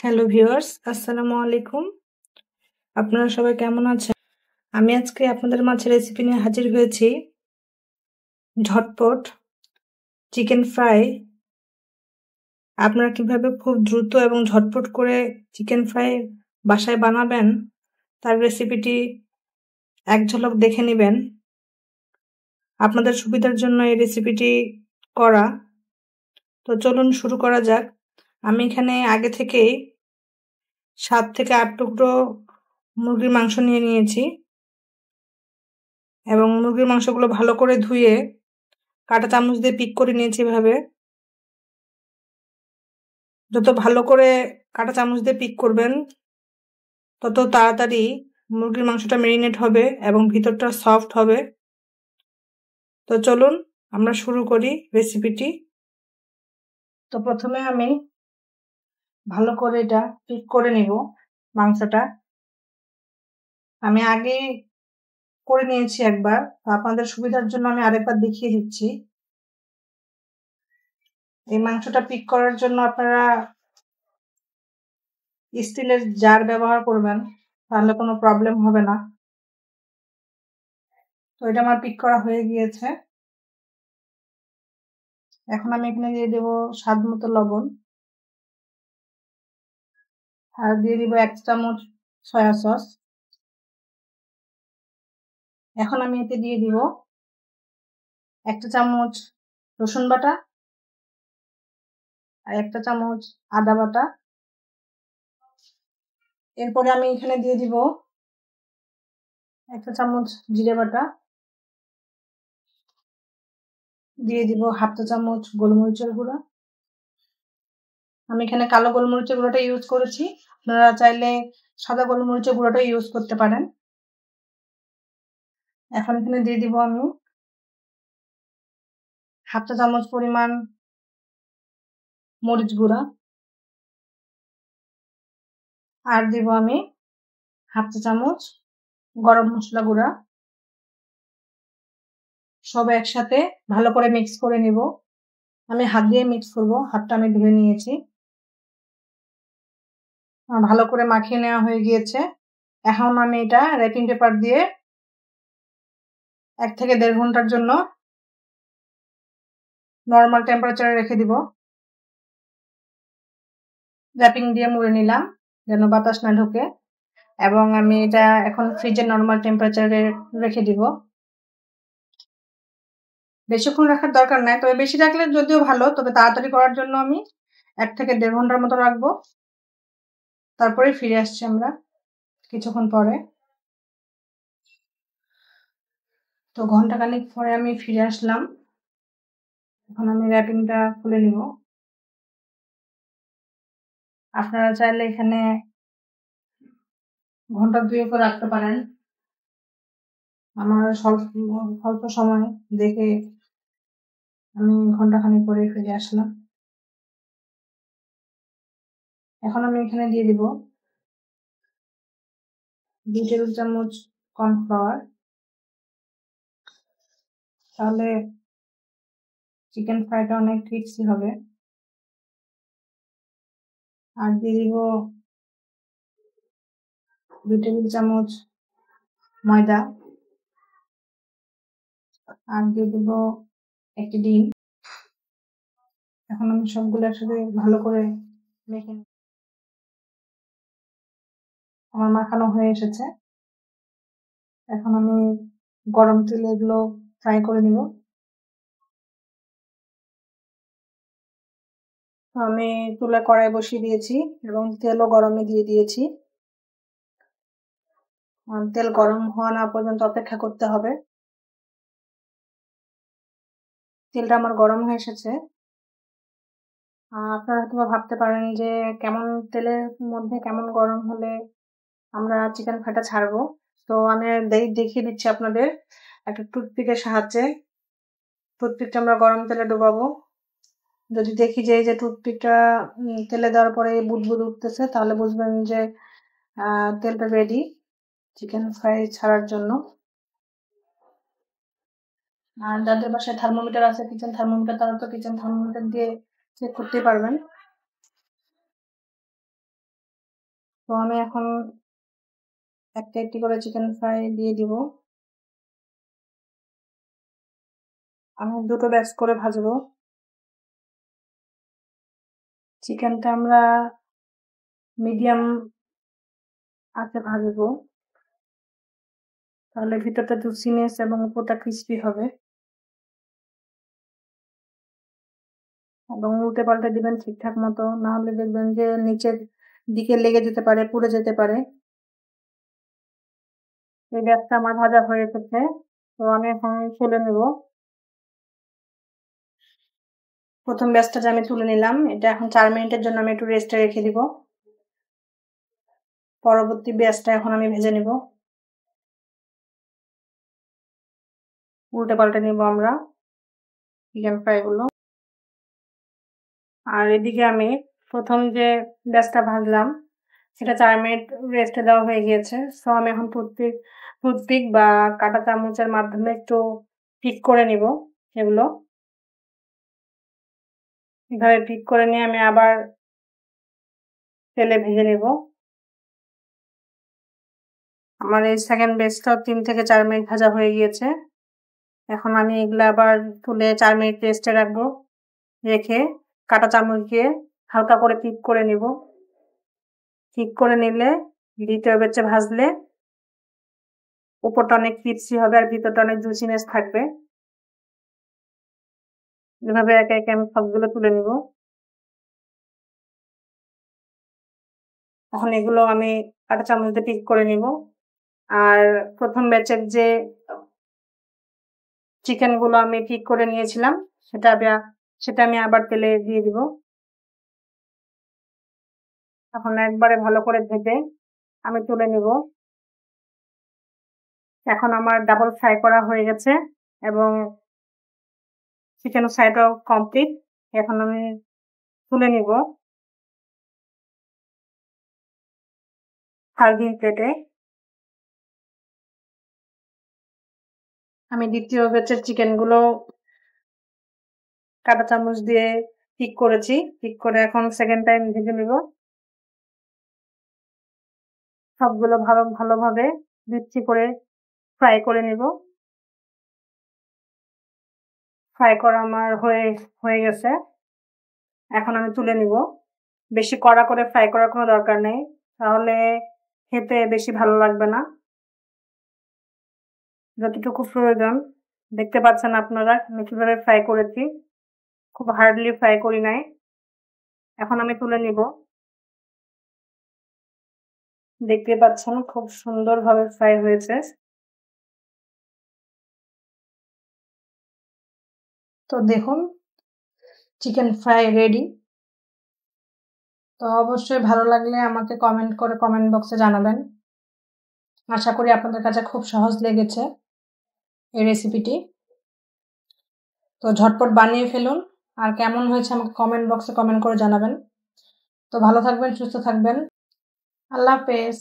Hello viewers, আসসালামু আলাইকুম। আপনারা সবাই কেমন আছেন? আমি আজকে আপনাদের মাঝে রেসিপি নিয়ে হাজির হয়েছি। ঝটপট চিকেন ফ্রাই। আপনারা কিভাবে খুব দ্রুত এবং ঝটপট করে চিকেন ফ্রাই বাসায় বানাবেন তার রেসিপিটি এক ঝলক দেখে নেবেন। আপনাদের সুবিধার জন্য এই রেসিপিটি করা। তো চলুন শুরু করা যাক। আমি এখানে আগে থেকেই 7 থেকে 8 টুকরো মুরগির মাংস নিয়ে নিয়েছি এবং মুরগির মাংসগুলো ভালো করে ধুয়ে কাঁটা চামচ দিয়ে পিক করে নিয়েছি। এভাবে যত ভালো করে কাঁটা চামচ দিয়ে পিক করবেন তত তাড়াতাড়ি মুরগির মাংসটা ম্যারিনেট হবে এবং ভিতরটা সফট হবে। তো চলুন আমরা শুরু করি রেসিপিটি। তো প্রথমে আমি ভালো করে এটা পিক করে নিব। মাংসটা আমি আগে করে নিয়েছি একবার, আপনাদের সুবিধার জন্য আমি আরেকবার দেখিয়ে দিচ্ছি। এই মাংসটা পিক করার জন্য আপনারা স্টিলের জার ব্যবহার করবেন, তাহলে কোনো প্রবলেম হবে না। তো এটা আমার পিক করা হয়ে গিয়েছে। এখন আমি এখানে দিয়ে দেব স্বাদ মতো লবণ, আর দিয়ে দিব 1 চামচ সয়া সস। এখন আমি এতে দিয়ে দিব 1 চামচ রসুন বাটা আর 1 চামচ আদা বাটা। এরপরে আমি এখানে দিয়ে দিব 1 চামচ জিরে বাটা, দিয়ে দিব 1/2 চামচ গোলমরিচের গুঁড়া। আমি এখানে কালো গোলমরিচের গুঁড়োটা ইউজ করেছি, আপনারা চাইলে সাদা গোলমরিচের গুঁড়োটা ইউজ করতে পারেন। এখন এখানে দিয়ে দিব আমি 1/2 চামচ পরিমাণ মরিচ গুঁড়া, আর দিব আমি 1/2 চামচ গরম মশলা গুঁড়া। সব একসাথে ভালো করে মিক্স করে নিব। আমি হাত দিয়ে মিক্স করব, হাতটা আমি ধুয়ে নিয়েছি। ভালো করে মাখিয়ে নেওয়া হয়ে গিয়েছে। এখন আমি এটা র্যাপিং পেপার দিয়ে 1 থেকে 1.5 ঘন্টার জন্য নরমাল টেম্পারেচারে রেখে দিব। র্যাপিং দিয়ে মুড়ে নিলাম যেন বাতাস না ঢোকে, এবং আমি এটা এখন ফ্রিজে নরমাল টেম্পারেচারে রেখে দিব। বেশিক্ষণ রাখার দরকার নাই, তবে বেশি রাখলে যদিও ভালো, তবে তাড়াতাড়ি করার জন্য আমি 1 থেকে 1.5 ঘন্টার মতো রাখবো। তারপরে ফিরে আসছি আমরা কিছুক্ষণ পরে। তো ঘন্টাখানেক পরে আমি ফিরে আসলাম। এখন আমি র্যাপিংটা খুলে নিব। আপনারা চাইলে এখানে ঘন্টা 2 রাখতে পারেন। আমার স্বল্প সময় দেখে আমি ঘন্টাখানেক পরে ফিরে আসলাম। এখন আমি এখানে দিয়ে দিব 2 টেবিল চামচ কর্নফ্লাওয়ার, তাহলে চিকেন ফ্রাইটা অনেক ক্রিস্পি হবে। আর দিয়ে দিব 2 টেবিল চামচ ময়দা, আর দিয়ে দিব 1টি ডিম। এখন আমি সবগুলো একসাথে ভালো করে মেখে, আমার মাখানো হয়ে এসেছে। এখন আমি গরম তেলে এগুলো ফ্রাই করে নিব। আমি চুলায় কড়াই বসিয়ে দিয়েছি এবং তেলও গরমে দিয়ে দিয়েছি। তেল গরম হওয়া না পর্যন্ত অপেক্ষা করতে হবে। তেলটা আমার গরম হয়ে এসেছে। আপনারা হয়তো ভাবতে পারেন যে কেমন তেলের মধ্যে কেমন গরম হলে আমরা চিকেন ফ্রাইটা ছাড়বো। তো আমি দেখিয়ে দিচ্ছি আপনাদের একটা টুথপিকের সাহায্যে। টুথপিকটা আমরা গরম তেলে ডোবাবো। যদি দেখি যে এই যে টুথপিকটা তেলে দেওয়ার পরে বুদবুদ উঠতেছে, তাহলে বুঝবেন যে তেলটা রেডি চিকেন ফ্রাই ছাড়ার জন্য। আর যাদের বাসায় থার্মোমিটার আছে, কিচেন থার্মোমিটার, তারা তো কিচেন থার্মোমিটার দিয়ে চেক করতে পারবেন। আমি এখন একটা একটি করে চিকেন ফ্রাই দিয়ে দিব। আমি দুটো ব্যাচ করে ভাজবো। চিকেনটা আমরা মিডিয়াম আঁচে ভাজবো, তাহলে ভিতরটা জুসিনেস এবং উপরটা ক্রিস্পি হবে। এবং উল্টে পাল্টে দিবেন ঠিকঠাক মতো, না হলে দেখবেন যে নিচের দিকে লেগে যেতে পারে, পুড়ে যেতে পারে। এই ব্যাচটা আমার ভাজা হয়ে গেছে, তো আমি এখন তুলে নেব। প্রথম ব্যাচটা যে আমি তুলে নিলাম, এটা এখন 4 মিনিটের জন্য আমি একটু রেস্টে রেখে দিব। পরবর্তী ব্যাচটা এখন আমি ভেজে নিব। উল্টে পাল্টে নিব আমরা চিকেন ফ্রাইগুলো। আর এদিকে আমি প্রথম যে ব্যাচটা ভাজলাম সেটা 4 মিনিট রেস্টে দেওয়া হয়ে গিয়েছে। সো আমি এখন টুথপিক বা কাঁটা চামচের মাধ্যমে একটু পিক করে নিব এগুলো। এভাবে পিক করে নিয়ে আমি আবার তেলে ভেজে নেব। আমার এই সেকেন্ড ব্যাচটাও 3 থেকে 4 মিনিট ভাজা হয়ে গিয়েছে। এখন আমি এগুলো আবার তুলে 4 মিনিট রেস্টে রাখবো। রেখে কাঁটা চামচ দিয়ে হালকা করে পিক করে নিব। পিক করে নিলে দ্বিতীয় ব্যাচে ভাজলে উপরটা অনেক ক্রিস্পি হবে আর ভিতরটা অনেক জুসিনেস থাকবে। এভাবে একে একে আমি সবগুলো তুলে নিব। এখন এগুলো আমি কাঁটা চামচ দিয়ে পিক করে নিব। আর প্রথম ব্যাচের যে চিকেনগুলো আমি পিক করে নিয়েছিলাম সেটা আমি আবার তেলে দিয়ে দিব। এখন একবারে ভালো করে ভেজে আমি তুলে নিব। এখন আমার ডাবল ফ্রাই করা হয়ে গেছে এবং চিকেন ফ্রাইটাও কমপ্লিট। এখন আমি তুলে নিব সার্ভিং প্লেটে। আমি দ্বিতীয় ব্যাচের চিকেনগুলো কাঁটা চামচ দিয়ে পিক করেছি। পিক করে এখন সেকেন্ড টাইম ভেজে নিব। সবগুলো ভালোভাবে মিক্সি করে ফ্রাই করে নিব। ফ্রাই করা আমার হয়ে গেছে। এখন আমি তুলে নিব। বেশি কড়া করে ফ্রাই করার কোনো দরকার নেই, তাহলে খেতে বেশি ভালো লাগবে না। যতটুকু প্রয়োজন দেখতে পাচ্ছেন আপনারা আমি কিভাবে ফ্রাই করেছি, খুব হার্ডলি ফ্রাই করি নাই। এখন আমি তুলে নিব। দেখতে পাচ্ছেন খুব সুন্দরভাবে ফ্রাই হয়েছে। তো দেখুন চিকেন ফ্রাই রেডি। তো অবশ্যই ভালো লাগলে আমাকে কমেন্ট করে কমেন্ট বক্সে জানাবেন। আশা করি আপনাদের কাছে খুব সহজ লেগেছে এই রেসিপিটি। তো ঝটপট বানিয়ে ফেলুন, আর কেমন হয়েছে আমাকে কমেন্ট বক্সে কমেন্ট করে জানাবেন। তো ভালো থাকবেন, সুস্থ থাকবেন। আল্লাহ হাফেজ।